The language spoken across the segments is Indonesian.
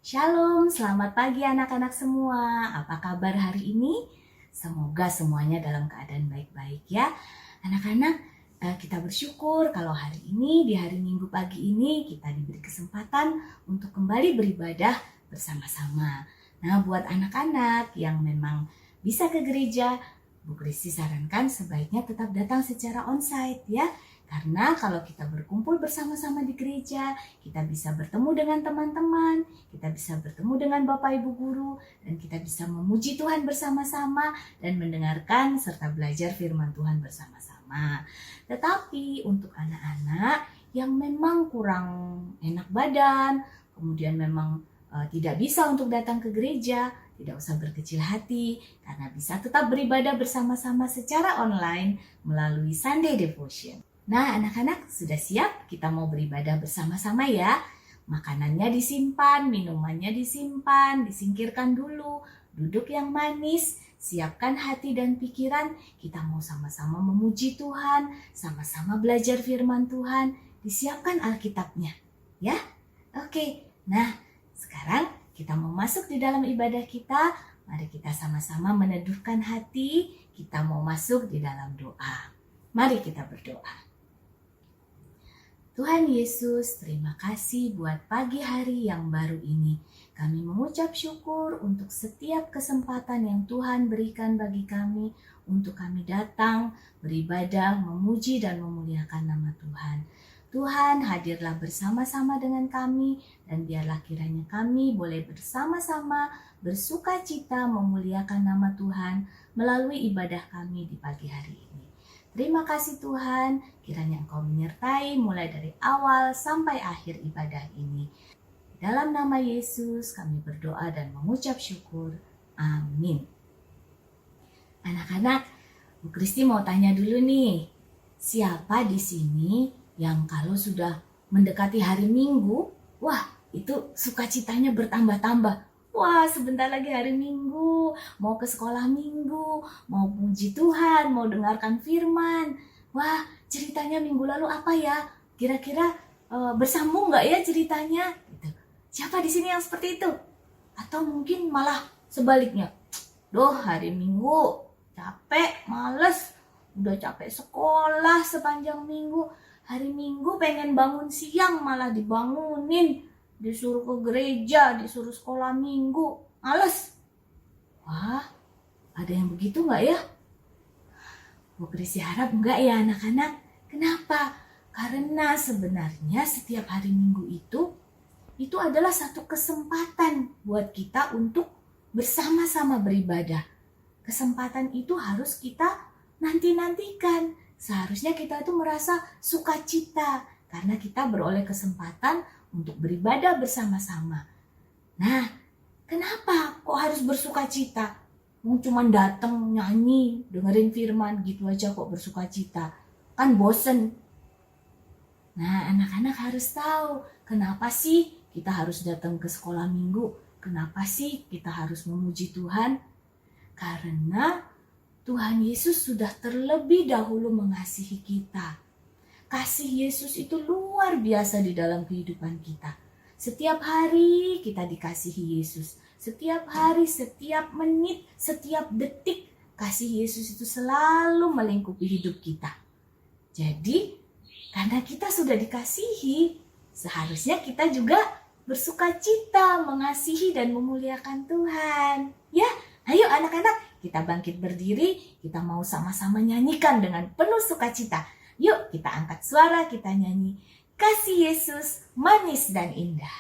Shalom, selamat pagi anak-anak semua. Apa kabar hari ini? Semoga semuanya dalam keadaan baik-baik ya. Anak-anak, kita bersyukur kalau hari ini, di hari Minggu pagi ini, kita diberi kesempatan untuk kembali beribadah bersama-sama. Nah, buat anak-anak yang memang bisa ke gereja, Bu Kristi sarankan sebaiknya tetap datang secara onsite ya. Karena kalau kita berkumpul bersama-sama di gereja, kita bisa bertemu dengan teman-teman, kita bisa bertemu dengan Bapak Ibu Guru, dan kita bisa memuji Tuhan bersama-sama dan mendengarkan serta belajar firman Tuhan bersama-sama. Tetapi untuk anak-anak yang memang kurang enak badan, kemudian memang tidak bisa untuk datang ke gereja, tidak usah berkecil hati, karena bisa tetap beribadah bersama-sama secara online melalui Sunday Devotion. Nah, anak-anak sudah siap? Kita mau beribadah bersama-sama ya. Makanannya disimpan, minumannya disimpan, disingkirkan dulu. Duduk yang manis, siapkan hati dan pikiran. Kita mau sama-sama memuji Tuhan, sama-sama belajar firman Tuhan. Disiapkan Alkitabnya, ya? Oke, nah sekarang kita mau masuk di dalam ibadah kita. Mari kita sama-sama meneduhkan hati. Kita mau masuk di dalam doa. Mari kita berdoa. Tuhan Yesus, terima kasih buat pagi hari yang baru ini. Kami mengucap syukur untuk setiap kesempatan yang Tuhan berikan bagi kami untuk kami datang, beribadah, memuji dan memuliakan nama Tuhan. Tuhan, hadirlah bersama-sama dengan kami dan biarlah kiranya kami boleh bersama-sama bersuka cita memuliakan nama Tuhan melalui ibadah kami di pagi hari ini. Terima kasih Tuhan, kiranya Engkau menyertai mulai dari awal sampai akhir ibadah ini. Dalam nama Yesus kami berdoa dan mengucap syukur. Amin. Anak-anak, Bu Kristi mau tanya dulu nih, siapa di sini yang kalau sudah mendekati hari Minggu, wah itu sukacitanya bertambah-tambah. Wah, sebentar lagi hari Minggu, mau ke sekolah Minggu, mau puji Tuhan, mau dengarkan firman. Wah, ceritanya minggu lalu apa ya? Kira-kira bersambung nggak ya ceritanya? Gitu. Siapa di sini yang seperti itu? Atau mungkin malah sebaliknya. Duh, hari Minggu, capek, males, udah capek sekolah sepanjang minggu. Hari Minggu pengen bangun siang, malah dibangunin. Disuruh ke gereja, disuruh sekolah minggu, males. Wah, ada yang begitu nggak ya? Bu Kristi harap enggak ya anak-anak. Kenapa? Karena sebenarnya setiap hari Minggu itu adalah satu kesempatan buat kita untuk bersama-sama beribadah. Kesempatan itu harus kita nanti-nantikan. Seharusnya kita itu merasa sukacita karena kita beroleh kesempatan untuk beribadah bersama-sama. Nah, kenapa kok harus bersukacita? Cuma datang nyanyi, dengerin firman gitu aja kok bersukacita. Kan bosen. Nah, anak-anak harus tahu kenapa sih kita harus datang ke sekolah minggu? Kenapa sih kita harus memuji Tuhan? Karena Tuhan Yesus sudah terlebih dahulu mengasihi kita. Kasih Yesus itu luar biasa di dalam kehidupan kita. Setiap hari kita dikasihi Yesus. Setiap hari, setiap menit, setiap detik kasih Yesus itu selalu melingkupi hidup kita. Jadi, karena kita sudah dikasihi, seharusnya kita juga bersuka cita mengasihi dan memuliakan Tuhan. Ya, ayo anak-anak, kita bangkit berdiri, kita mau sama-sama nyanyikan dengan penuh sukacita. Yuk kita angkat suara, kita nyanyi Kasih Yesus manis dan indah.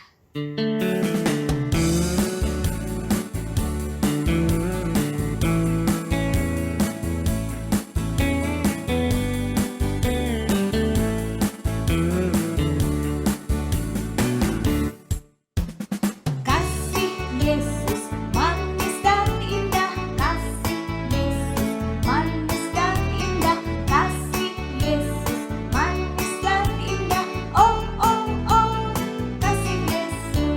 Kasih Yesus manis dan indah, kasih Yesus manis dan indah, kasih Yesus manis dan indah. Oh oh oh, kasih Yesus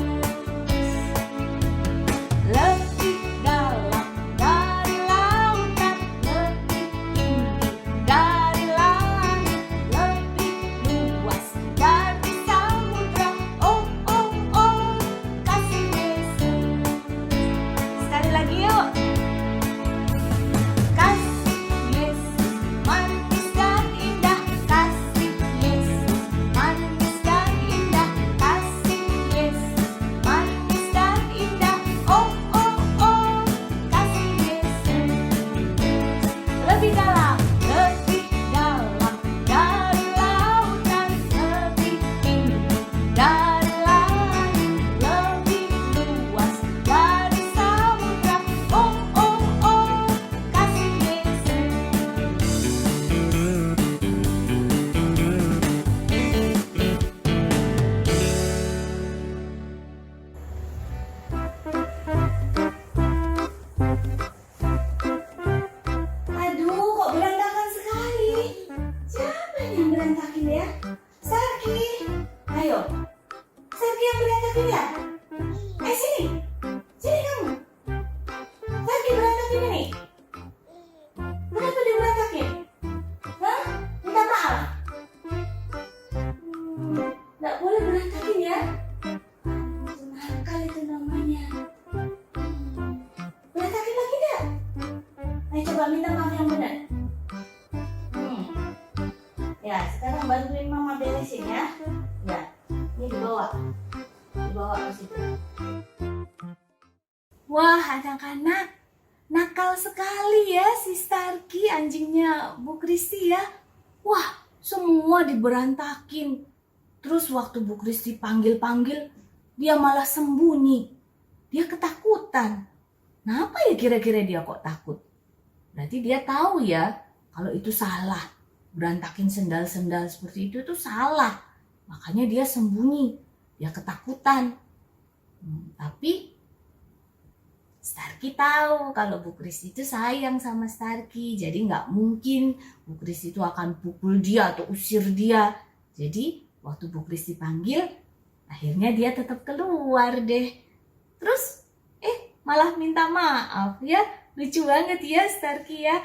Ya, sekarang bantuin mama beresin ya. Ya, ini dibawa ke situ. Wah, anak-anak, nakal sekali ya si Starkey, anjingnya Bu Kristi ya. Wah, semua diberantakin. Terus waktu Bu Kristi panggil-panggil, dia malah sembunyi. Dia ketakutan. Kenapa ya kira-kira dia kok takut? Berarti dia tahu ya kalau itu salah. Berantakin sendal-sendal seperti itu tuh salah. Makanya dia sembunyi. Dia ketakutan. Tapi Starkey tahu kalau Bu Kristi itu sayang sama Starkey. Jadi nggak mungkin Bu Kristi itu akan pukul dia atau usir dia. Jadi waktu Bu Kristi panggil, akhirnya dia tetap keluar deh. Terus malah minta maaf ya. Lucu banget ya Starkey ya.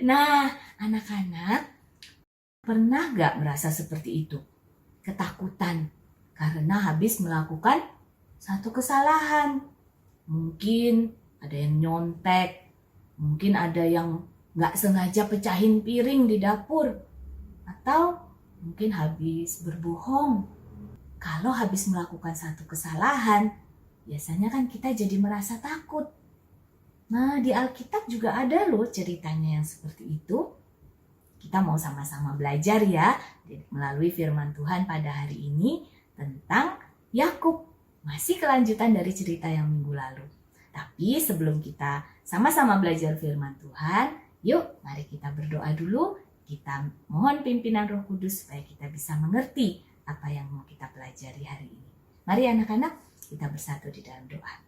Nah, anak-anak pernah gak merasa seperti itu? Ketakutan karena habis melakukan satu kesalahan. Mungkin ada yang nyontek, mungkin ada yang gak sengaja pecahin piring di dapur, atau mungkin habis berbohong. Kalau habis melakukan satu kesalahan, biasanya kan kita jadi merasa takut. Nah, di Alkitab juga ada loh ceritanya yang seperti itu. Kita mau sama-sama belajar ya melalui firman Tuhan pada hari ini tentang Yakub. Masih kelanjutan dari cerita yang minggu lalu. Tapi sebelum kita sama-sama belajar firman Tuhan, yuk mari kita berdoa dulu. Kita mohon pimpinan Roh Kudus supaya kita bisa mengerti apa yang mau kita pelajari hari ini. Mari anak-anak, kita bersatu di dalam doa.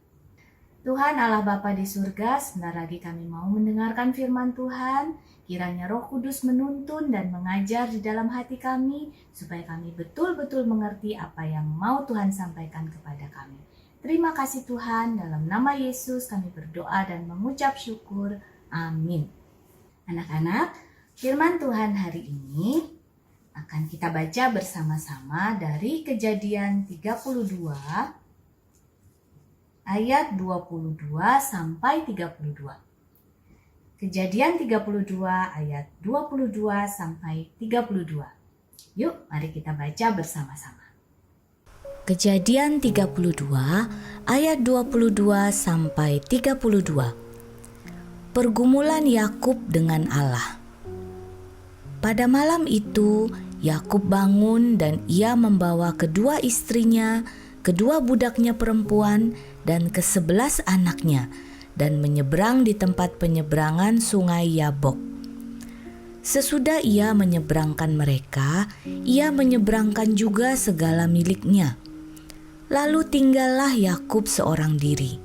Tuhan Allah Bapa di surga, sebentar lagi kami mau mendengarkan firman Tuhan. Kiranya Roh Kudus menuntun dan mengajar di dalam hati kami, supaya kami betul-betul mengerti apa yang mau Tuhan sampaikan kepada kami. Terima kasih Tuhan, dalam nama Yesus kami berdoa dan mengucap syukur. Amin. Anak-anak, firman Tuhan hari ini akan kita baca bersama-sama dari Kejadian 32 ayat 22 sampai 32. Kejadian 32 ayat 22 sampai 32. Yuk, mari kita baca bersama-sama. Kejadian 32 ayat 22 sampai 32. Pergumulan Yakub dengan Allah. Pada malam itu, Yakub bangun dan ia membawa kedua istrinya, kedua budaknya perempuan, dan ke-11 anaknya, dan menyeberang di tempat penyeberangan sungai Yabok. Sesudah ia menyeberangkan mereka, ia menyeberangkan juga segala miliknya. Lalu tinggallah Yakub seorang diri,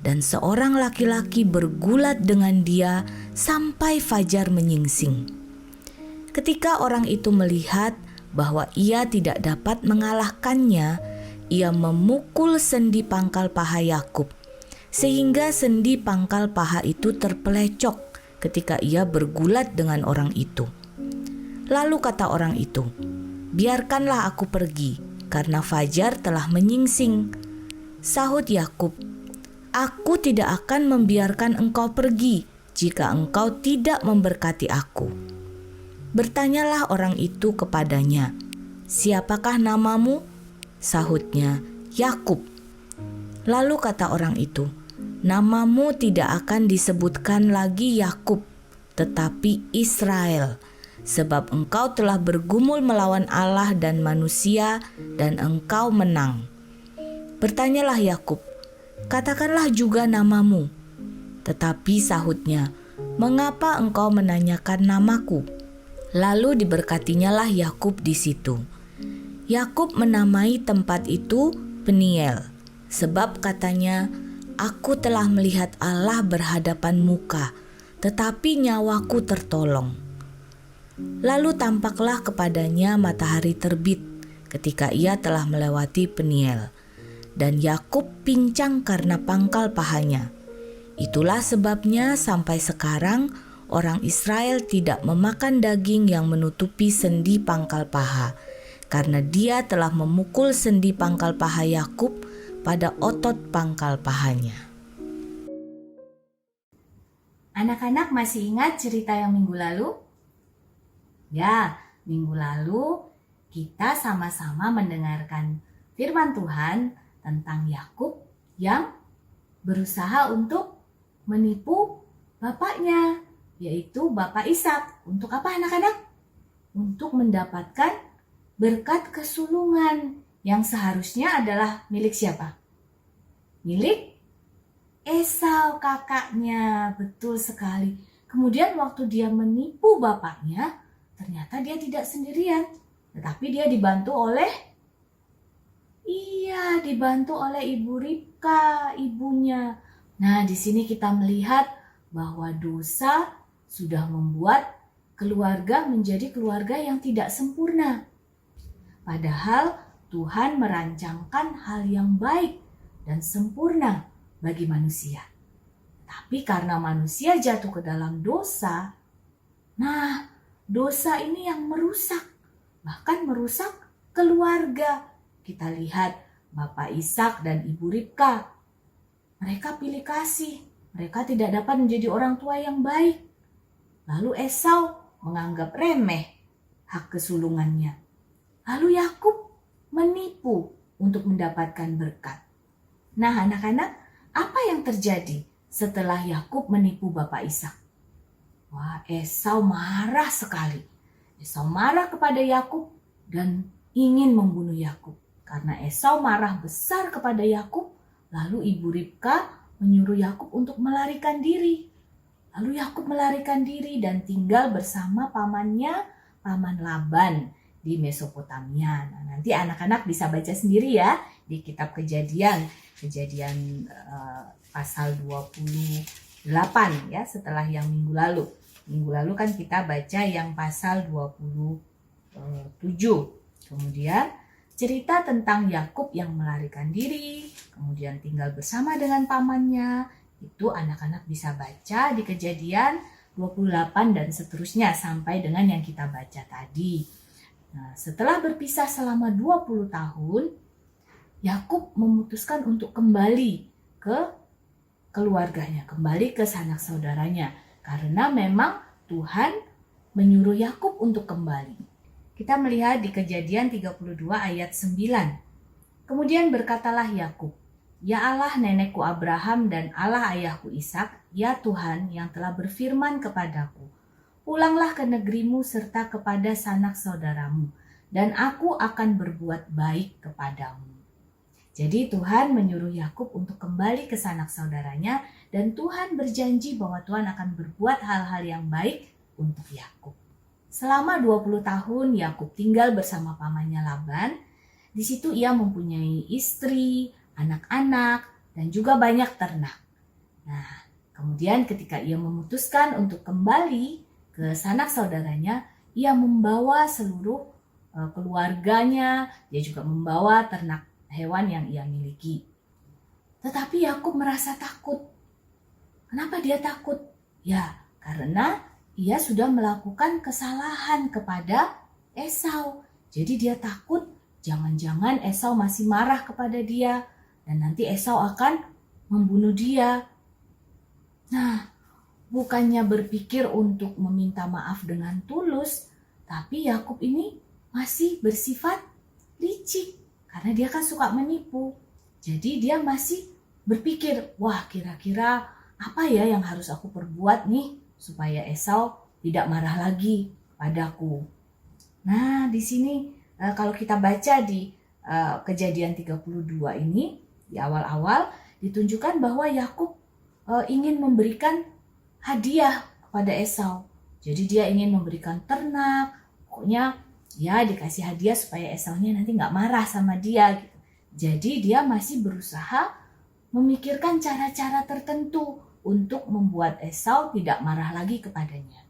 dan seorang laki-laki bergulat dengan dia sampai fajar menyingsing. Ketika orang itu melihat bahwa ia tidak dapat mengalahkannya, ia memukul sendi pangkal paha Yakub, sehingga sendi pangkal paha itu terpelecok ketika ia bergulat dengan orang itu. Lalu kata orang itu, "Biarkanlah aku pergi, karena fajar telah menyingsing." Sahut Yakub, "Aku tidak akan membiarkan engkau pergi jika engkau tidak memberkati aku." Bertanyalah orang itu kepadanya, "Siapakah namamu?" Sahutnya, "Yakub." Lalu kata orang itu, "Namamu tidak akan disebutkan lagi Yakub, tetapi Israel, sebab engkau telah bergumul melawan Allah dan manusia, dan engkau menang." Bertanyalah Yakub, "Katakanlah juga namamu." Tetapi sahutnya, "Mengapa engkau menanyakan namaku?" Lalu diberkatinyalah Yakub di situ. Yakub menamai tempat itu Peniel, sebab katanya, "Aku telah melihat Allah berhadapan muka, tetapi nyawaku tertolong." Lalu tampaklah kepadanya matahari terbit ketika ia telah melewati Peniel, dan Yakub pincang karena pangkal pahanya. Itulah sebabnya sampai sekarang orang Israel tidak memakan daging yang menutupi sendi pangkal paha, karena dia telah memukul sendi pangkal paha Yakub pada otot pangkal pahanya. Anak-anak masih ingat cerita yang minggu lalu? Ya, minggu lalu kita sama-sama mendengarkan firman Tuhan tentang Yakub yang berusaha untuk menipu bapaknya, yaitu Bapak Ishak. Untuk apa anak-anak? Untuk mendapatkan berkat kesulungan yang seharusnya adalah milik siapa? Milik Esau, kakaknya. Betul sekali. Kemudian waktu dia menipu bapaknya, ternyata dia tidak sendirian, tetapi dia dibantu oleh Ibu Ribka, ibunya. Nah, di sini kita melihat bahwa dosa sudah membuat keluarga menjadi keluarga yang tidak sempurna. Padahal Tuhan merancangkan hal yang baik dan sempurna bagi manusia. Tapi karena manusia jatuh ke dalam dosa, nah dosa ini yang merusak, bahkan merusak keluarga. Kita lihat Bapak Ishak dan Ibu Ribka, mereka pilih kasih, mereka tidak dapat menjadi orang tua yang baik. Lalu Esau menganggap remeh hak kesulungannya. Lalu Yakub menipu untuk mendapatkan berkat. Nah anak-anak, apa yang terjadi setelah Yakub menipu Bapak Ishak? Wah, Esau marah sekali. Esau marah kepada Yakub dan ingin membunuh Yakub. Karena Esau marah besar kepada Yakub, lalu Ibu Ribka menyuruh Yakub untuk melarikan diri. Lalu Yakub melarikan diri dan tinggal bersama pamannya, paman Laban di Mesopotamia. Nah, nanti anak-anak bisa baca sendiri ya di kitab Kejadian pasal 28 ya, setelah yang minggu lalu. Minggu lalu kan kita baca yang pasal 27. Kemudian cerita tentang Yakub yang melarikan diri, kemudian tinggal bersama dengan pamannya. Itu anak-anak bisa baca di Kejadian 28 dan seterusnya sampai dengan yang kita baca tadi. Nah, setelah berpisah selama 20 tahun, Yakub memutuskan untuk kembali ke keluarganya, kembali ke sanak saudaranya. Karena memang Tuhan menyuruh Yakub untuk kembali. Kita melihat di Kejadian 32 ayat 9. Kemudian berkatalah Yakub, "Ya Allah nenekku Abraham dan Allah ayahku Ishak, ya Tuhan yang telah berfirman kepadaku, pulanglah ke negerimu serta kepada sanak saudaramu, dan aku akan berbuat baik kepadamu." Jadi Tuhan menyuruh Yakub untuk kembali ke sanak saudaranya, dan Tuhan berjanji bahwa Tuhan akan berbuat hal-hal yang baik untuk Yakub. Selama 20 tahun Yakub tinggal bersama pamannya Laban. Di situ ia mempunyai istri, anak-anak, dan juga banyak ternak. Nah, kemudian ketika ia memutuskan untuk kembali ke sanak saudaranya, ia membawa seluruh keluarganya, dia juga membawa ternak hewan yang ia miliki. Tetapi Yakub merasa takut. Kenapa dia takut? Ya, karena ia sudah melakukan kesalahan kepada Esau. Jadi dia takut jangan-jangan Esau masih marah kepada dia dan nanti Esau akan membunuh dia. Nah, bukannya berpikir untuk meminta maaf dengan tulus, tapi Yakub ini masih bersifat licik karena dia kan suka menipu. Jadi dia masih berpikir, wah kira-kira apa ya yang harus aku perbuat nih supaya Esau tidak marah lagi padaku. Nah, di sini kalau kita baca di Kejadian 32 ini, di awal-awal ditunjukkan bahwa Yakub ingin memberikan hadiah kepada Esau. Jadi dia ingin memberikan ternak, pokoknya ya dikasih hadiah supaya Esaunya nanti nggak marah sama dia gitu. Jadi dia masih berusaha memikirkan cara-cara tertentu untuk membuat Esau tidak marah lagi kepadanya.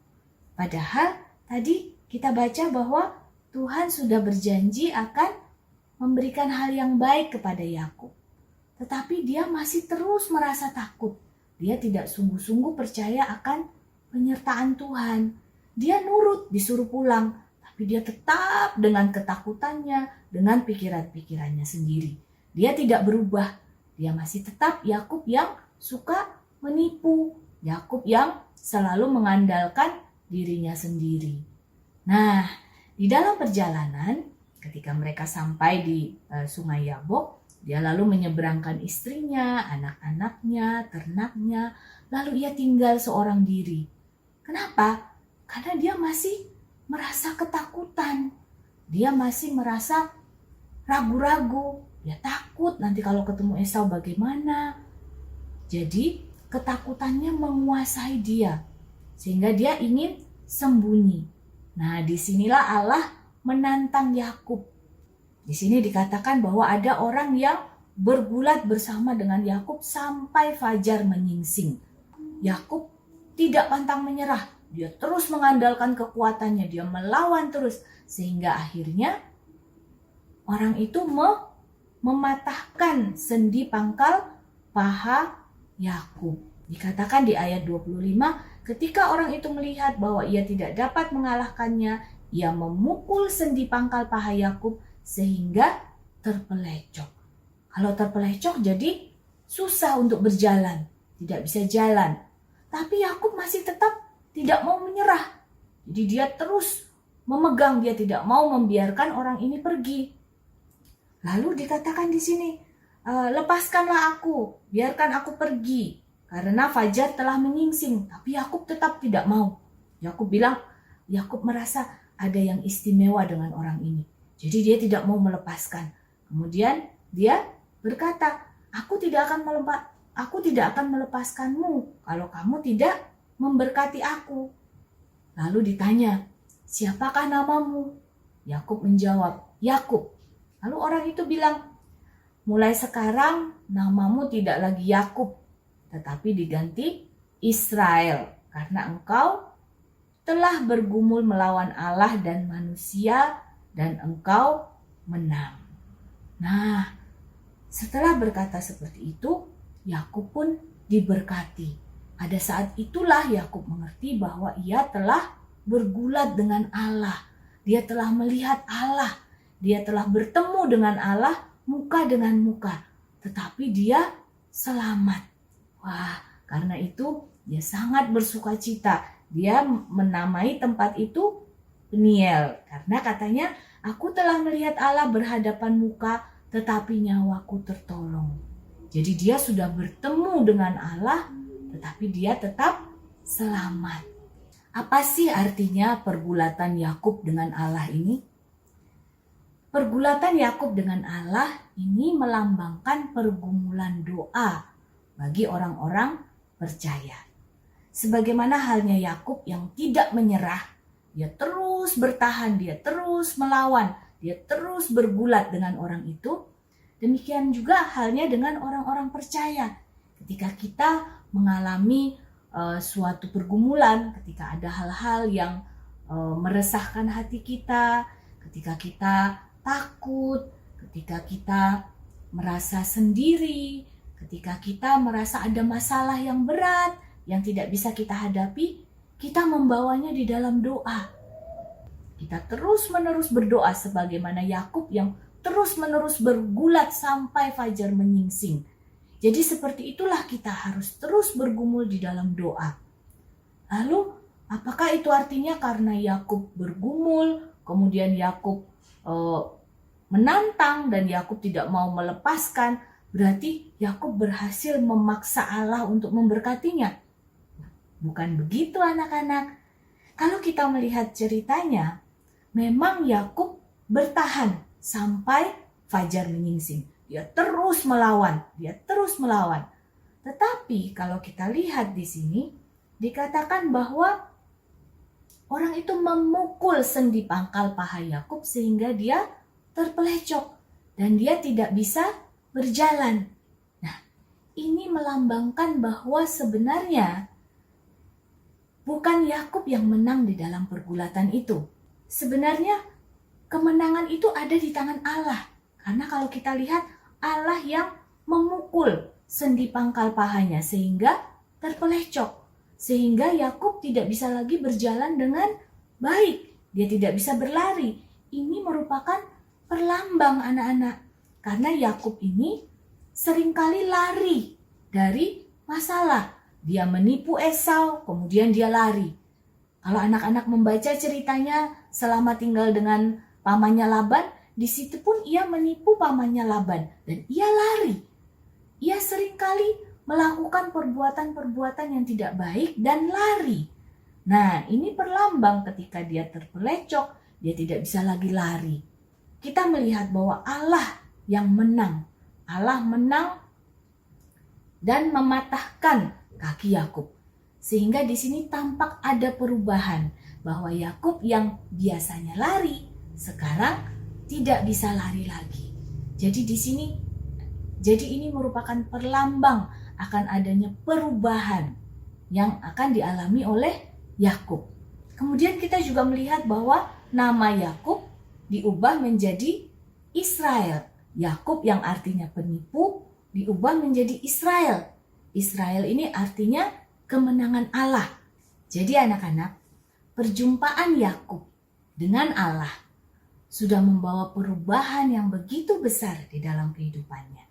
Padahal tadi kita baca bahwa Tuhan sudah berjanji akan memberikan hal yang baik kepada Yakub. Tetapi dia masih terus merasa takut. Dia tidak sungguh-sungguh percaya akan penyertaan Tuhan. Dia nurut disuruh pulang, tapi dia tetap dengan ketakutannya, dengan pikiran-pikirannya sendiri. Dia tidak berubah. Dia masih tetap Yakub yang suka menipu, Yakub yang selalu mengandalkan dirinya sendiri. Nah, Di dalam perjalanan, ketika mereka sampai di Sungai Yabok, dia lalu menyeberangkan istrinya, anak-anaknya, ternaknya, lalu ia tinggal seorang diri. Kenapa? Karena dia masih merasa ketakutan. Dia masih merasa ragu-ragu. Dia takut nanti kalau ketemu Esau bagaimana. Jadi ketakutannya menguasai dia, sehingga dia ingin sembunyi. Nah, disinilah Allah menantang Yakub. Di sini dikatakan bahwa ada orang yang bergulat bersama dengan Yakub sampai fajar menyingsing. Yakub tidak pantang menyerah. Dia terus mengandalkan kekuatannya, dia melawan terus, sehingga akhirnya orang itu mematahkan sendi pangkal paha Yakub. Dikatakan di ayat 25, ketika orang itu melihat bahwa ia tidak dapat mengalahkannya, ia memukul sendi pangkal paha Yakub sehingga terpelecok. Kalau terpelecok jadi susah untuk berjalan, tidak bisa jalan. Tapi Yakub masih tetap tidak mau menyerah. Jadi dia terus memegang, dia tidak mau membiarkan orang ini pergi. Lalu dikatakan di sini, lepaskanlah aku, biarkan aku pergi, karena fajar telah menyingsing. Tapi Yakub tetap tidak mau. Yakub merasa ada yang istimewa dengan orang ini. Jadi dia tidak mau melepaskan. Kemudian dia berkata, aku tidak akan melepaskanmu kalau kamu tidak memberkati aku. Lalu ditanya, siapakah namamu? Yakub menjawab, Yakub. Lalu orang itu bilang, mulai sekarang namamu tidak lagi Yakub, tetapi diganti Israel, karena engkau telah bergumul melawan Allah dan manusia, dan engkau menang. Nah, setelah berkata seperti itu, Yakub pun diberkati. Pada saat itulah Yakub mengerti bahwa ia telah bergulat dengan Allah. Dia telah melihat Allah. Dia telah bertemu dengan Allah muka dengan muka. Tetapi dia selamat. Wah, karena itu dia sangat bersuka cita. Dia menamai tempat itu Peniel. Karena katanya, aku telah melihat Allah berhadapan muka, tetapi nyawaku tertolong. Jadi dia sudah bertemu dengan Allah, tetapi dia tetap selamat. Apa sih artinya pergulatan Yakub dengan Allah ini? Pergulatan Yakub dengan Allah ini melambangkan pergumulan doa bagi orang-orang percaya. Sebagaimana halnya Yakub yang tidak menyerah, dia terus bertahan, dia terus melawan, dia terus bergulat dengan orang itu. Demikian juga halnya dengan orang-orang percaya. Ketika kita mengalami suatu pergumulan, ketika ada hal-hal yang meresahkan hati kita, ketika kita takut, ketika kita merasa sendiri, ketika kita merasa ada masalah yang berat yang tidak bisa kita hadapi, kita membawanya di dalam doa. Kita terus-menerus berdoa sebagaimana Yakub yang terus-menerus bergulat sampai fajar menyingsing. Jadi seperti itulah kita harus terus bergumul di dalam doa. Lalu apakah itu artinya karena Yakub bergumul, kemudian Yakub menantang dan Yakub tidak mau melepaskan, berarti Yakub berhasil memaksa Allah untuk memberkatinya? Bukan begitu anak-anak. Kalau kita melihat ceritanya, memang Yakub bertahan sampai fajar menyingsing. Dia terus melawan, Tetapi kalau kita lihat di sini, dikatakan bahwa orang itu memukul sendi pangkal paha Yakub sehingga dia terpelecok dan dia tidak bisa berjalan. Nah, ini melambangkan bahwa sebenarnya bukan Yakub yang menang di dalam pergulatan itu. Sebenarnya kemenangan itu ada di tangan Allah. Karena kalau kita lihat, Allah yang memukul sendi pangkal pahanya sehingga terpelecok. Sehingga Yakub tidak bisa lagi berjalan dengan baik. Dia tidak bisa berlari. Ini merupakan perlambang anak-anak. Karena Yakub ini seringkali lari dari masalah. Dia menipu Esau, kemudian dia lari. Kalau anak-anak membaca ceritanya selama tinggal dengan pamannya Laban, di situ pun ia menipu pamannya Laban dan ia lari. Ia seringkali melakukan perbuatan-perbuatan yang tidak baik dan lari. Nah, ini perlambang ketika dia terpelecok, dia tidak bisa lagi lari. Kita melihat bahwa Allah yang menang. Allah menang dan mematahkan kaki Yakub. Sehingga di sini tampak ada perubahan bahwa Yakub yang biasanya lari sekarang tidak bisa lari lagi. Jadi ini merupakan perlambang akan adanya perubahan yang akan dialami oleh Yakub. Kemudian kita juga melihat bahwa nama Yakub diubah menjadi Israel. Yakub yang artinya penipu diubah menjadi Israel. Israel ini artinya kemenangan Allah. Jadi anak-anak, perjumpaan Yakub dengan Allah sudah membawa perubahan yang begitu besar di dalam kehidupannya.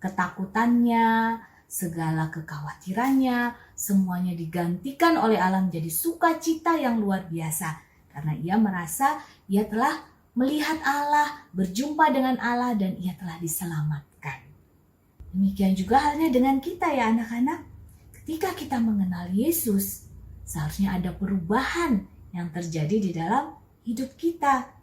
Ketakutannya, segala kekhawatirannya, semuanya digantikan oleh Allah menjadi sukacita yang luar biasa. Karena ia merasa ia telah melihat Allah, berjumpa dengan Allah, dan ia telah diselamatkan. Demikian juga halnya dengan kita ya anak-anak. Ketika kita mengenal Yesus, seharusnya ada perubahan yang terjadi di dalam hidup kita.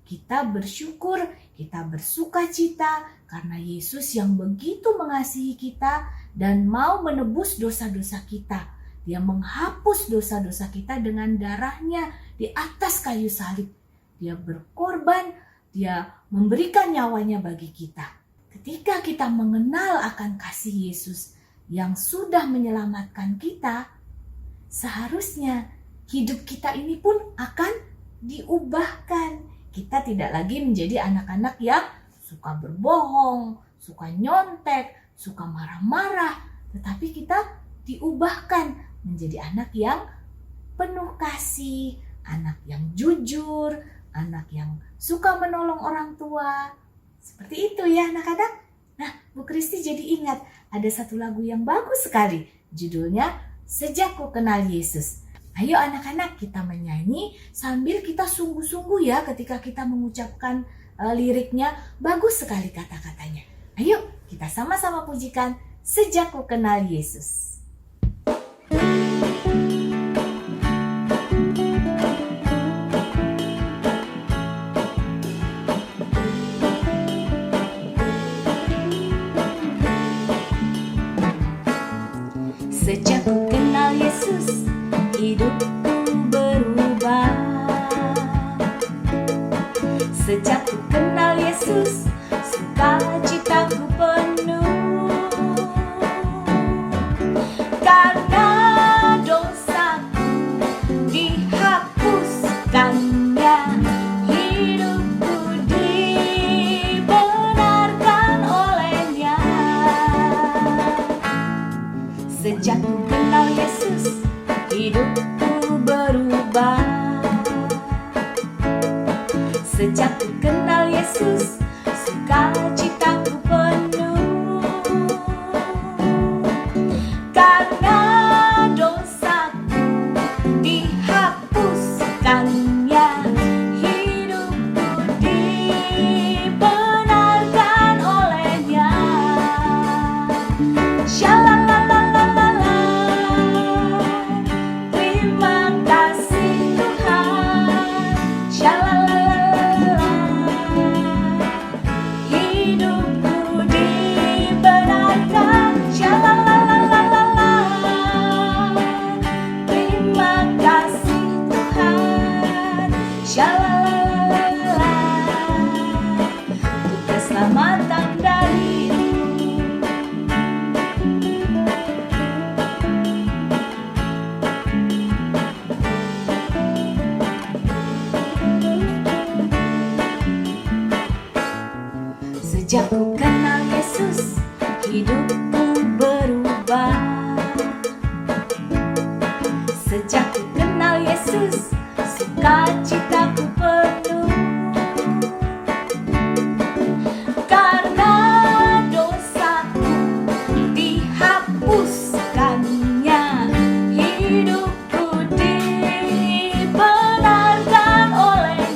Kita bersyukur, kita bersukacita karena Yesus yang begitu mengasihi kita dan mau menebus dosa-dosa kita. Dia menghapus dosa-dosa kita dengan darahnya di atas kayu salib. Dia berkorban, dia memberikan nyawanya bagi kita. Ketika kita mengenal akan kasih Yesus yang sudah menyelamatkan kita, seharusnya hidup kita ini pun akan diubahkan. Kita tidak lagi menjadi anak-anak yang suka berbohong, suka nyontek, suka marah-marah, tetapi kita diubahkan menjadi anak yang penuh kasih, anak yang jujur, anak yang suka menolong orang tua. Seperti itu ya anak-anak. Nah, Bu Kristi jadi ingat ada satu lagu yang bagus sekali. Judulnya Sejak Ku Kenal Yesus. Ayo anak-anak kita menyanyi sambil kita sungguh-sungguh ya ketika kita mengucapkan liriknya. Bagus sekali kata-katanya. Ayo kita sama-sama pujikan Sejak Ku Kenal Yesus. Sejak ku kenal Yesus, hidupku berubah. Sejak ku kenal Yesus, sukacitaku penuh. Karena dosaku dihapuskannya, hidupku dibenarkan olehnya. Sejak ku kenal Yesus, hidupku berubah. Sejak ku kenal Yesus, sukacitaku penuh. Karena dosaku dihapuskannya, hidupku dibenarkan olehnya. Shalalalalala, terima kasih Tuhan. Shalalalalala, hidupku dibenarkan. Shalalalalala, terima kasih Tuhan. Shalalalalala, untuk keselamatan dariku. Sejak ku kenal Yesus, hidupku berubah. Sejak ku kenal Yesus, sukacitaku penuh. Karena dosaku dihapuskannya, hidupku dibenarkan oleh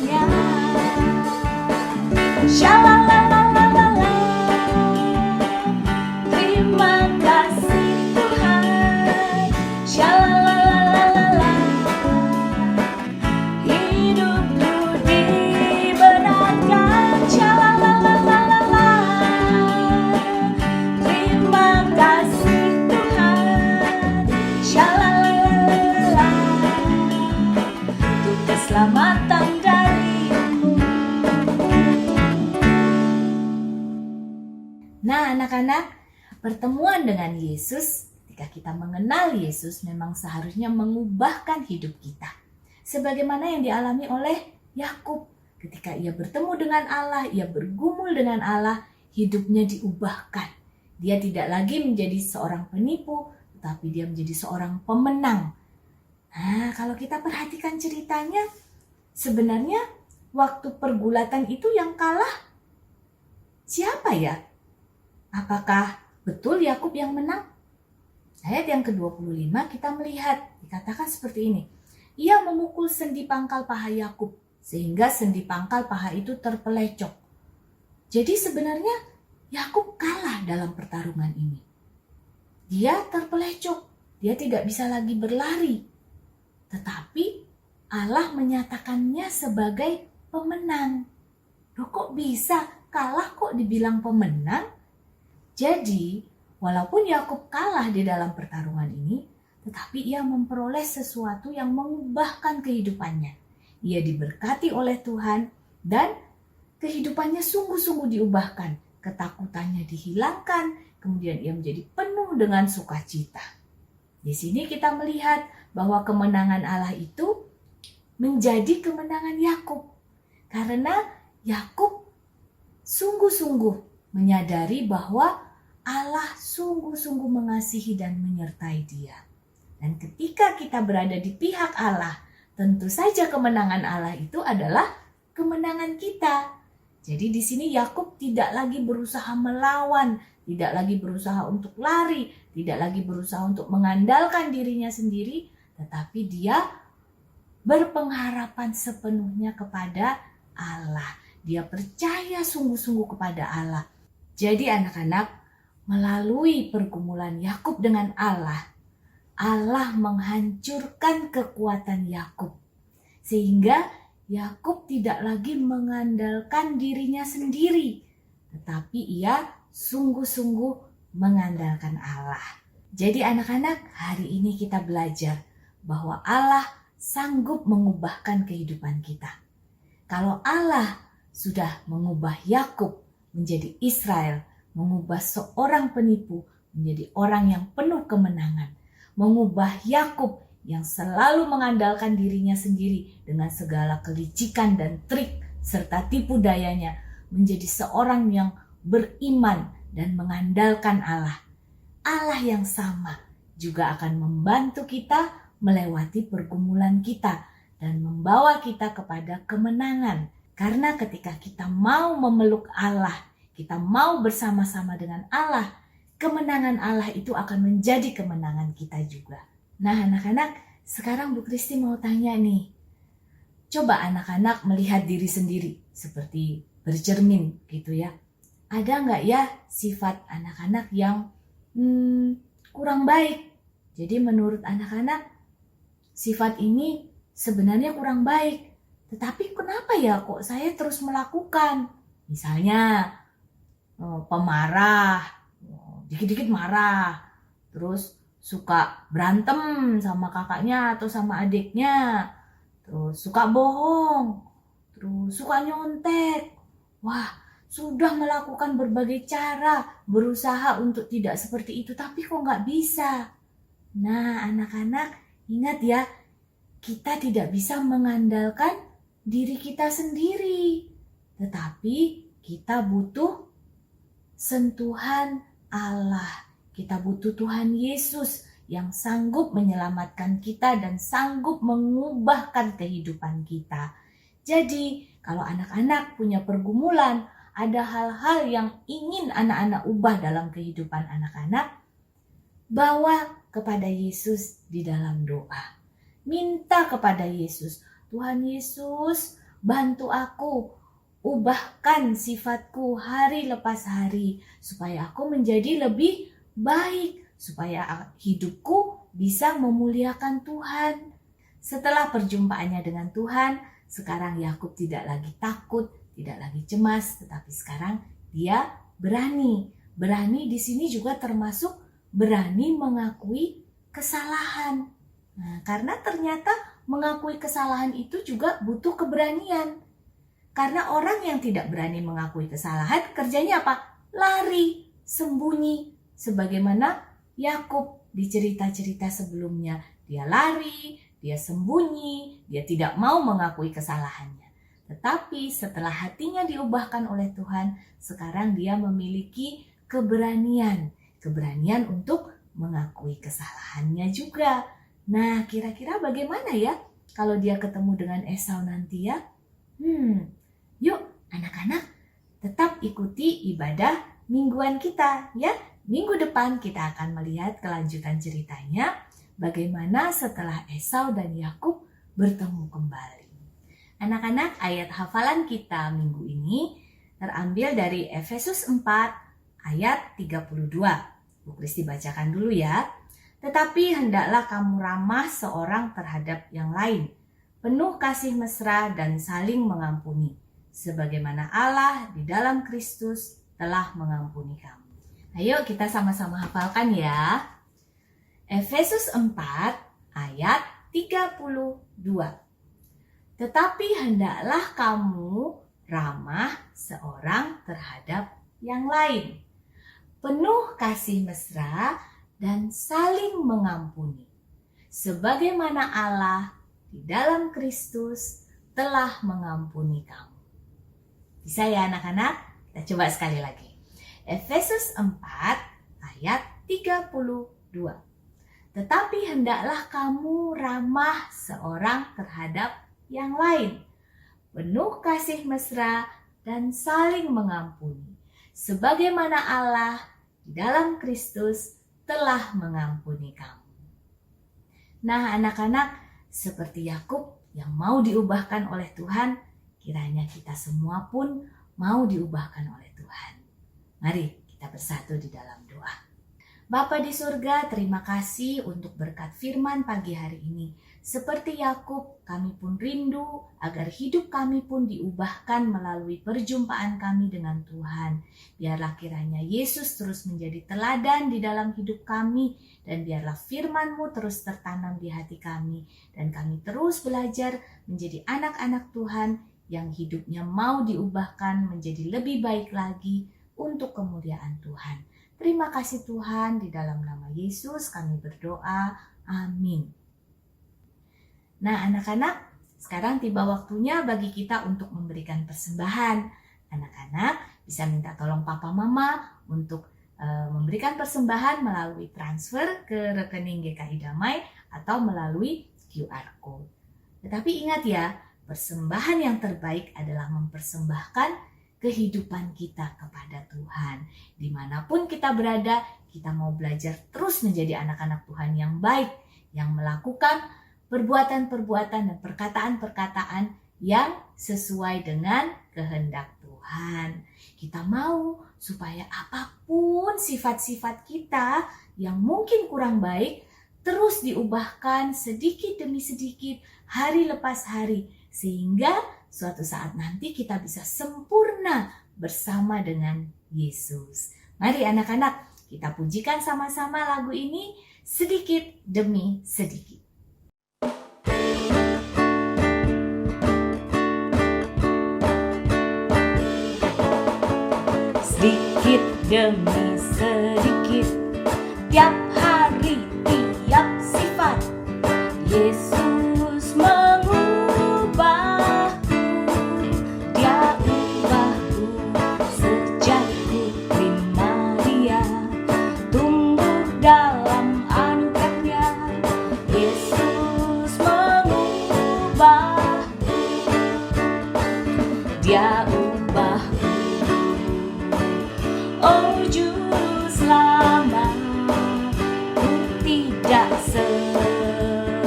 Nah, anak-anak, pertemuan dengan Yesus, ketika kita mengenal Yesus memang seharusnya mengubahkan hidup kita. Sebagaimana yang dialami oleh Yakub. Ketika ia bertemu dengan Allah, ia bergumul dengan Allah, hidupnya diubahkan. Dia tidak lagi menjadi seorang penipu, tetapi dia menjadi seorang pemenang. Nah, kalau kita perhatikan ceritanya, sebenarnya waktu pergulatan itu yang kalah siapa ya? Apakah betul Yakub yang menang? Ayat yang ke-25 kita melihat, dikatakan seperti ini. Ia memukul sendi pangkal paha Yakub, sehingga sendi pangkal paha itu terpelecok. Jadi sebenarnya Yakub kalah dalam pertarungan ini. Dia terpelecok, dia tidak bisa lagi berlari. Tetapi Allah menyatakannya sebagai pemenang. Loh, kok bisa kalah kok dibilang pemenang? Jadi, walaupun Yakub kalah di dalam pertarungan ini, tetapi ia memperoleh sesuatu yang mengubahkan kehidupannya. Ia diberkati oleh Tuhan dan kehidupannya sungguh-sungguh diubahkan. Ketakutannya dihilangkan, kemudian ia menjadi penuh dengan sukacita. Di sini kita melihat bahwa kemenangan Allah itu menjadi kemenangan Yakub. Karena Yakub sungguh-sungguh menyadari bahwa Allah sungguh-sungguh mengasihi dan menyertai dia. Dan ketika kita berada di pihak Allah, tentu saja kemenangan Allah itu adalah kemenangan kita. Jadi di sini Yakub tidak lagi berusaha melawan, tidak lagi berusaha untuk lari, tidak lagi berusaha untuk mengandalkan dirinya sendiri, tetapi dia berpengharapan sepenuhnya kepada Allah. Dia percaya sungguh-sungguh kepada Allah. Jadi anak-anak, melalui pergumulan Yakub dengan Allah, Allah menghancurkan kekuatan Yakub. Sehingga Yakub tidak lagi mengandalkan dirinya sendiri, tetapi ia sungguh-sungguh mengandalkan Allah. Jadi anak-anak, hari ini kita belajar bahwa Allah sanggup mengubahkan kehidupan kita. Kalau Allah sudah mengubah Yakub menjadi Israel, mengubah seorang penipu menjadi orang yang penuh kemenangan, mengubah Yakub yang selalu mengandalkan dirinya sendiri dengan segala kelicikan dan trik serta tipu dayanya menjadi seorang yang beriman dan mengandalkan Allah. Allah yang sama juga akan membantu kita melewati pergumulan kita dan membawa kita kepada kemenangan. Karena ketika kita mau memeluk Allah, kita mau bersama-sama dengan Allah, kemenangan Allah itu akan menjadi kemenangan kita juga. Nah anak-anak, sekarang Bu Kristi mau tanya nih. Coba anak-anak melihat diri sendiri seperti bercermin gitu ya. Ada nggak ya sifat anak-anak yang kurang baik? Jadi menurut anak-anak sifat ini sebenarnya kurang baik. Tetapi kenapa ya kok saya terus melakukan? Misalnya pemarah, dikit-dikit marah, terus suka berantem sama kakaknya atau sama adiknya, terus suka bohong, terus suka nyontek. Wah, sudah melakukan berbagai cara, berusaha untuk tidak seperti itu, tapi kok nggak bisa. Nah, anak-anak ingat ya, kita tidak bisa mengandalkan diri kita sendiri, tetapi kita butuh sentuhan Allah. Kita butuh Tuhan Yesus yang sanggup menyelamatkan kita dan sanggup mengubahkan kehidupan kita. Jadi, kalau anak-anak punya pergumulan, ada hal-hal yang ingin anak-anak ubah dalam kehidupan anak-anak, bawa kepada Yesus di dalam doa. Minta kepada Yesus, Tuhan Yesus, bantu aku, ubahkan sifatku hari lepas hari, supaya aku menjadi lebih baik, supaya hidupku bisa memuliakan Tuhan. Setelah perjumpaannya dengan Tuhan, sekarang Yakub tidak lagi takut, tidak lagi cemas, tetapi sekarang dia berani. Berani di sini juga termasuk berani mengakui kesalahan. Nah, karena ternyata mengakui kesalahan itu juga butuh keberanian. Karena orang yang tidak berani mengakui kesalahan, kerjanya apa? Lari. sembunyi sebagaimana Yakub di cerita-cerita sebelumnya. Dia lari, dia sembunyi, dia tidak mau mengakui kesalahannya. Tetapi setelah hatinya diubahkan oleh Tuhan, sekarang dia memiliki keberanian untuk mengakui kesalahannya juga. Nah, kira-kira bagaimana ya kalau dia ketemu dengan Esau nanti ya? Yuk anak-anak, tetap ikuti ibadah mingguan kita ya. Minggu depan kita akan melihat kelanjutan ceritanya, bagaimana setelah Esau dan Yakub bertemu kembali. Anak-anak, ayat hafalan kita minggu ini terambil dari Efesus 4 ayat 32. Bu Kristi bacakan dulu ya. Tetapi hendaklah kamu ramah seorang terhadap yang lain, penuh kasih mesra dan saling mengampuni, sebagaimana Allah di dalam Kristus telah mengampuni kamu. Ayo kita sama-sama hafalkan ya. Efesus 4 ayat 32. Tetapi hendaklah kamu ramah seorang terhadap yang lain, penuh kasih mesra dan saling mengampuni, sebagaimana Allah di dalam Kristus telah mengampuni kamu. Bisa ya anak-anak? Kita coba sekali lagi. Efesus 4 ayat 32. Tetapi hendaklah kamu ramah seorang terhadap yang lain, penuh kasih mesra dan saling mengampuni, sebagaimana Allah di dalam Kristus telah mengampuni kamu. Nah anak-anak, seperti Yakub yang mau diubahkan oleh Tuhan, kiranya kita semua pun mau diubahkan oleh Tuhan. Mari kita bersatu di dalam doa. Bapa di surga, terima kasih untuk berkat firman pagi hari ini. Seperti Yakub, kami pun rindu agar hidup kami pun diubahkan melalui perjumpaan kami dengan Tuhan. Biarlah kiranya Yesus terus menjadi teladan di dalam hidup kami, dan biarlah firman-Mu terus tertanam di hati kami, dan kami terus belajar menjadi anak-anak Tuhan yang hidupnya mau diubahkan menjadi lebih baik lagi untuk kemuliaan Tuhan. Terima kasih Tuhan, di dalam nama Yesus kami berdoa. Amin. Nah anak-anak, sekarang tiba waktunya bagi kita untuk memberikan persembahan. Anak-anak bisa minta tolong papa mama untuk memberikan persembahan melalui transfer ke rekening GKI Damai atau melalui QR Code. Tetapi ingat ya, persembahan yang terbaik adalah mempersembahkan kehidupan kita kepada Tuhan. Dimanapun kita berada, kita mau belajar terus menjadi anak-anak Tuhan yang baik, yang melakukan perbuatan-perbuatan dan perkataan-perkataan yang sesuai dengan kehendak Tuhan. Kita mau supaya apapun sifat-sifat kita yang mungkin kurang baik, terus diubahkan sedikit demi sedikit, hari lepas hari, sehingga suatu saat nanti kita bisa sempurna bersama dengan Yesus. Mari anak-anak, kita pujikan sama-sama lagu ini sedikit demi sedikit. Sedikit demi sedikit, tiap hari, tiap sifat, Yesus mengubahku. Dia ubahku sejak ku terima Dia, tumbuh dalam anugerahnya. Yesus mengubahku, Dia ubahku. Oh juru selamat, ku tidak seperti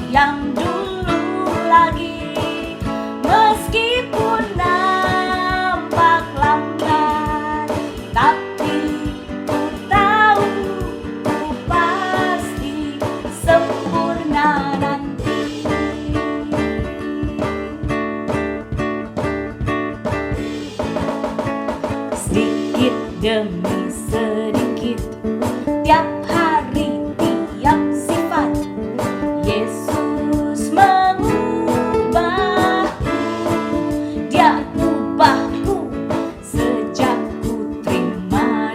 yang dulu lagi, meskipun nampak lambat, tapi ku tahu ku pasti sempurna nanti. Sedikit demi sedikit, tiap hari, tiap sifat, Yesus mengubahku. Dia ubahku sejak ku terima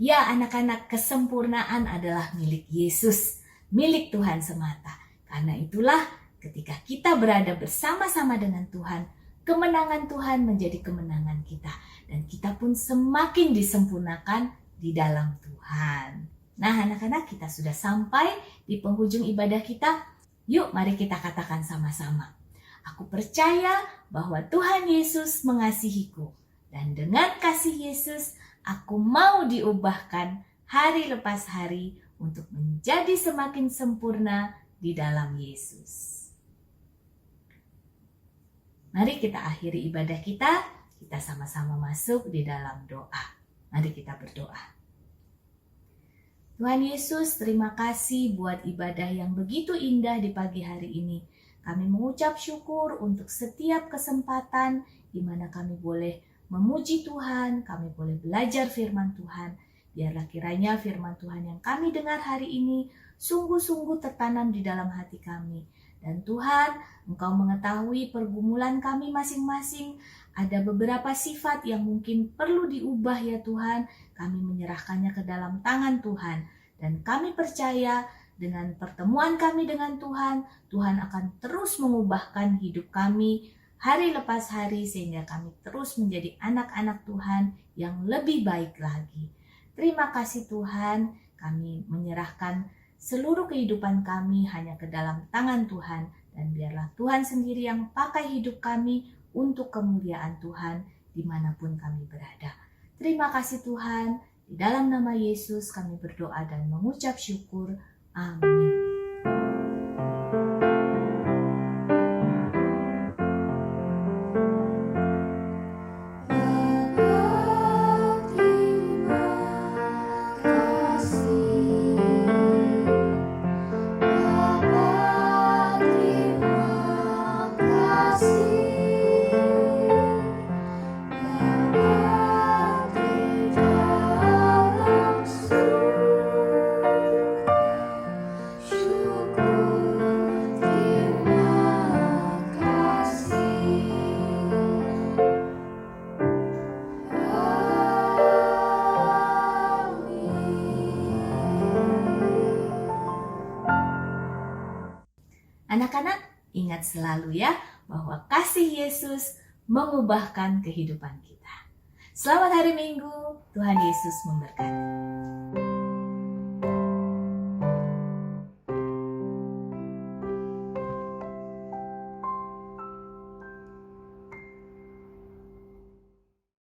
Ya anak-anak, kesempurnaan adalah milik Yesus, milik Tuhan semata. Karena itulah ketika kita berada bersama-sama dengan Tuhan, kemenangan Tuhan menjadi kemenangan kita. Dan kita pun semakin disempurnakan di dalam Tuhan. Nah anak-anak, kita sudah sampai di penghujung ibadah kita. Yuk mari kita katakan sama-sama. Aku percaya bahwa Tuhan Yesus mengasihiku. Dan dengan kasih Yesus, aku mau diubahkan hari lepas hari untuk menjadi semakin sempurna di dalam Yesus. Mari kita akhiri ibadah kita sama-sama masuk di dalam doa. Mari kita berdoa. Tuhan Yesus, terima kasih buat ibadah yang begitu indah di pagi hari ini. Kami mengucap syukur untuk setiap kesempatan di mana kami boleh memuji Tuhan, kami boleh belajar firman Tuhan. Biarlah kiranya firman Tuhan yang kami dengar hari ini sungguh-sungguh tertanam di dalam hati kami. Dan Tuhan, Engkau mengetahui pergumulan kami masing-masing. Ada beberapa sifat yang mungkin perlu diubah ya Tuhan. Kami menyerahkannya ke dalam tangan Tuhan. Dan kami percaya dengan pertemuan kami dengan Tuhan, Tuhan akan terus mengubahkan hidup kami hari lepas hari sehingga kami terus menjadi anak-anak Tuhan yang lebih baik lagi. Terima kasih Tuhan, kami menyerahkan seluruh kehidupan kami hanya ke dalam tangan Tuhan. Dan biarlah Tuhan sendiri yang pakai hidup kami untuk kemuliaan Tuhan dimanapun kami berada. Terima kasih Tuhan, di dalam nama Yesus kami berdoa dan mengucap syukur. Amin. Anak-anak, ingat selalu ya bahwa kasih Yesus mengubahkan kehidupan kita. Selamat hari Minggu, Tuhan Yesus memberkati.